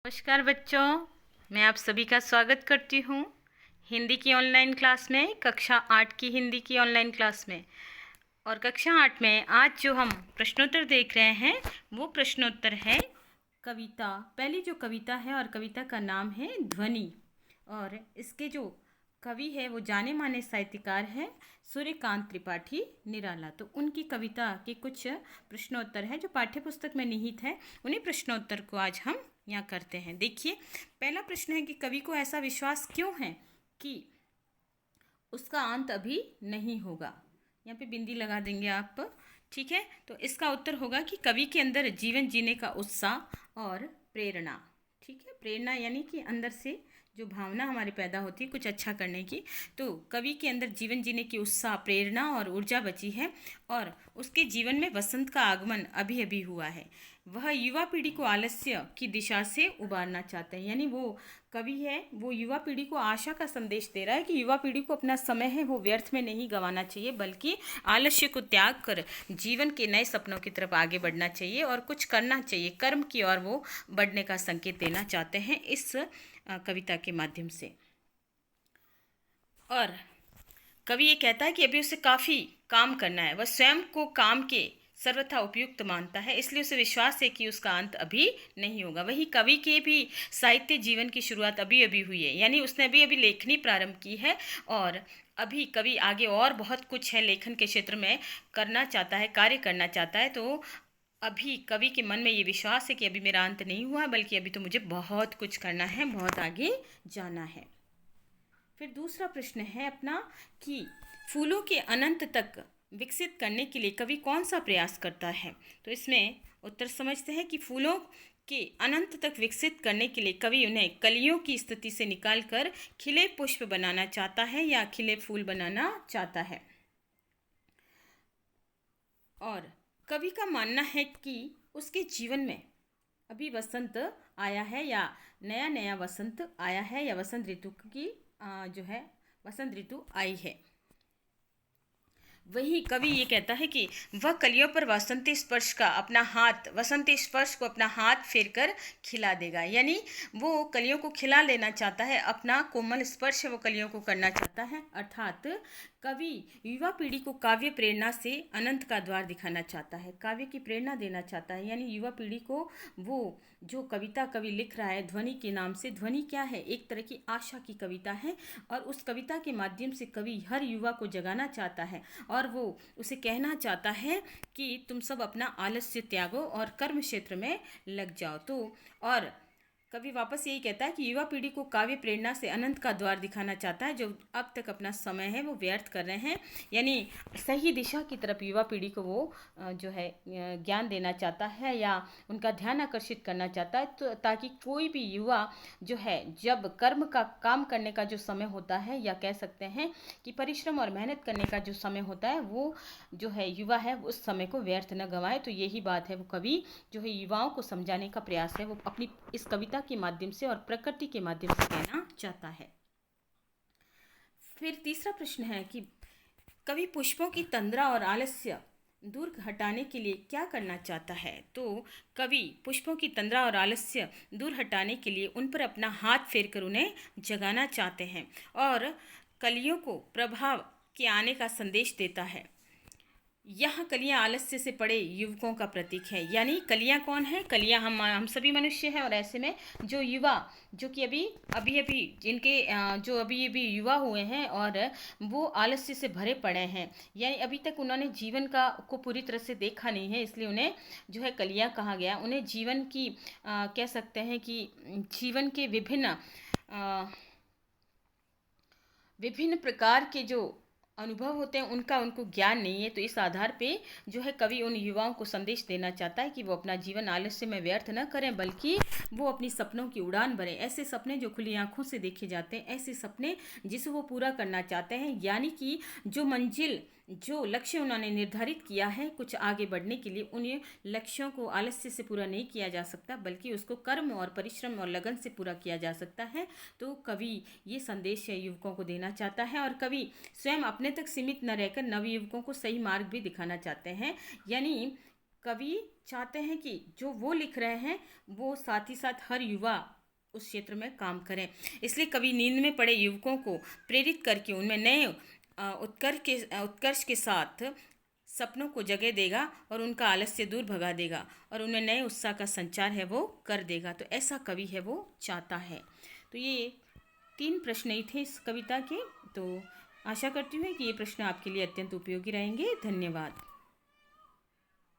नमस्कार बच्चों, मैं आप सभी का स्वागत करती हूँ हिंदी की ऑनलाइन क्लास में, कक्षा 8 की हिंदी की ऑनलाइन क्लास में। और कक्षा 8 में आज जो हम प्रश्नोत्तर देख रहे हैं वो प्रश्नोत्तर है कविता। पहली जो कविता है और कविता का नाम है ध्वनि। और इसके जो कवि है वो जाने माने साहित्यकार हैं सूर्यकांत त्रिपाठी निराला। तो उनकी कविता के कुछ प्रश्नोत्तर हैं जो पाठ्य पुस्तक में निहित है। उन्हीं प्रश्नोत्तर को आज हम यहाँ करते हैं। देखिए, पहला प्रश्न है कि कवि को ऐसा विश्वास क्यों है कि उसका अंत अभी नहीं होगा। यहाँ पे बिंदी लगा देंगे आप, ठीक है। तो इसका उत्तर होगा कि कवि के अंदर जीवन जीने का उत्साह और प्रेरणा, ठीक है। प्रेरणा यानी कि अंदर से जो भावना हमारे पैदा होती है कुछ अच्छा करने की, तो कवि के अंदर जीवन जीने की उत्साह, प्रेरणा और ऊर्जा बची है और उसके जीवन में वसंत का आगमन अभी अभी हुआ है। वह युवा पीढ़ी को आलस्य की दिशा से उबारना चाहते हैं। यानी वो कवि है वो युवा पीढ़ी को आशा का संदेश दे रहा है कि युवा पीढ़ी को अपना समय है वो व्यर्थ में नहीं गंवाना चाहिए, बल्कि आलस्य को त्याग कर जीवन के नए सपनों की तरफ आगे बढ़ना चाहिए और कुछ करना चाहिए, कर्म की ओर वो बढ़ने का संकेत देना चाहते हैं इस कविता के माध्यम से। और कवि ये कहता है कि अभी उसे काफ़ी काम करना है, वह स्वयं को काम के सर्वथा उपयुक्त मानता है, इसलिए उसे विश्वास है कि उसका अंत अभी नहीं होगा। वही कवि के भी साहित्य जीवन की शुरुआत अभी अभी हुई है, यानी उसने अभी अभी लेखनी प्रारंभ की है और अभी कवि आगे और बहुत कुछ है लेखन के क्षेत्र में करना चाहता है, कार्य करना चाहता है। तो अभी कवि के मन में ये विश्वास है कि अभी मेरा अंत नहीं हुआ, बल्कि अभी तो मुझे बहुत कुछ करना है, बहुत आगे जाना है। फिर दूसरा प्रश्न है अपना कि फूलों के अनंत तक विकसित करने के लिए कवि कौन सा प्रयास करता है। तो इसमें उत्तर समझते हैं कि फूलों के अनंत तक विकसित करने के लिए कवि उन्हें कलियों की स्थिति से निकालकर खिले पुष्प बनाना चाहता है या खिले फूल बनाना चाहता है। और कवि का मानना है कि उसके जीवन में अभी वसंत आया है या नया नया वसंत आया है या वसंत ऋतु की जो है वसंत ऋतु आई है। वही कवि ये कहता है कि वह कलियों पर वसंती स्पर्श का अपना हाथ, वसंती स्पर्श को अपना हाथ फेर कर खिला देगा। यानी वो कलियों को खिला लेना चाहता है, अपना कोमल स्पर्श वो कलियों को करना चाहता है। अर्थात कवि युवा पीढ़ी को काव्य प्रेरणा से अनंत का द्वार दिखाना चाहता है, काव्य की प्रेरणा देना चाहता है। यानी युवा पीढ़ी को वो जो कविता कवि लिख रहा है ध्वनि के नाम से, ध्वनि क्या है, एक तरह की आशा की कविता है और उस कविता के माध्यम से कवि हर युवा को जगाना चाहता है और वो उसे कहना चाहता है कि तुम सब अपना आलस्य त्यागो और कर्म क्षेत्र में लग जाओ। तो और कवि वापस यही कहता है कि युवा पीढ़ी को काव्य प्रेरणा से अनंत का द्वार दिखाना चाहता है, जो अब तक अपना समय है वो व्यर्थ कर रहे हैं। यानी सही दिशा की तरफ युवा पीढ़ी को वो जो है ज्ञान देना चाहता है या उनका ध्यान आकर्षित करना चाहता है, तो ताकि कोई भी युवा जो है जब कर्म का काम करने का जो समय होता है या कह सकते हैं कि परिश्रम और मेहनत करने का जो समय होता है वो जो है युवा है उस समय को व्यर्थ न गंवाए। तो यही बात है वो कवि जो है युवाओं को समझाने का प्रयास है वो अपनी इस कविता के माध्यम से और प्रकृति के माध्यम से कहना चाहता है। फिर तीसरा प्रश्न है कि कवि पुष्पों की तंद्रा और आलस्य दूर हटाने के लिए क्या करना चाहता है। तो कवि पुष्पों की तंद्रा और आलस्य दूर हटाने के लिए उन पर अपना हाथ फेर कर उन्हें जगाना चाहते हैं और कलियों को प्रभाव के आने का संदेश देता है। यह कलियां आलस्य से पड़े युवकों का प्रतीक है। यानी कलियां कौन है, कलियां हम सभी मनुष्य हैं और ऐसे में जो युवा जो कि अभी अभी अभी जिनके जो अभी अभी युवा हुए हैं और वो आलस्य से भरे पड़े हैं, यानी अभी तक उन्होंने जीवन का को पूरी तरह से देखा नहीं है, इसलिए उन्हें जो है कलियां कहा गया। उन्हें जीवन की कह सकते हैं कि जीवन के विभिन्न प्रकार के जो अनुभव होते हैं उनका उनको ज्ञान नहीं है। तो इस आधार पे जो है कवि उन युवाओं को संदेश देना चाहता है कि वो अपना जीवन आलस्य में व्यर्थ न करें, बल्कि वो अपनी सपनों की उड़ान भरें। ऐसे सपने जो खुली आंखों से देखे जाते हैं, ऐसे सपने जिसे वो पूरा करना चाहते हैं। यानी कि जो मंजिल जो लक्ष्य उन्होंने निर्धारित किया है कुछ आगे बढ़ने के लिए, उन लक्ष्यों को आलस्य से पूरा नहीं किया जा सकता, बल्कि उसको कर्म और परिश्रम और लगन से पूरा किया जा सकता है। तो कवि ये संदेश युवकों को देना चाहता है और कवि स्वयं अपने तक सीमित न रहकर नवयुवकों को सही मार्ग भी दिखाना चाहते हैं। यानी कवि चाहते हैं कि जो वो लिख रहे हैं वो साथ ही साथ हर युवा उस क्षेत्र में काम करें। इसलिए कवि नींद में पड़े युवकों को प्रेरित करके उनमें नए उत्कर्ष के साथ सपनों को जगह देगा और उनका आलस्य दूर भगा देगा और उनमें नए उत्साह का संचार है वो कर देगा। तो ऐसा कवि है वो चाहता है। तो ये 3 प्रश्न ही थे इस कविता के। तो आशा करती हूँ कि ये प्रश्न आपके लिए अत्यंत उपयोगी रहेंगे। धन्यवाद।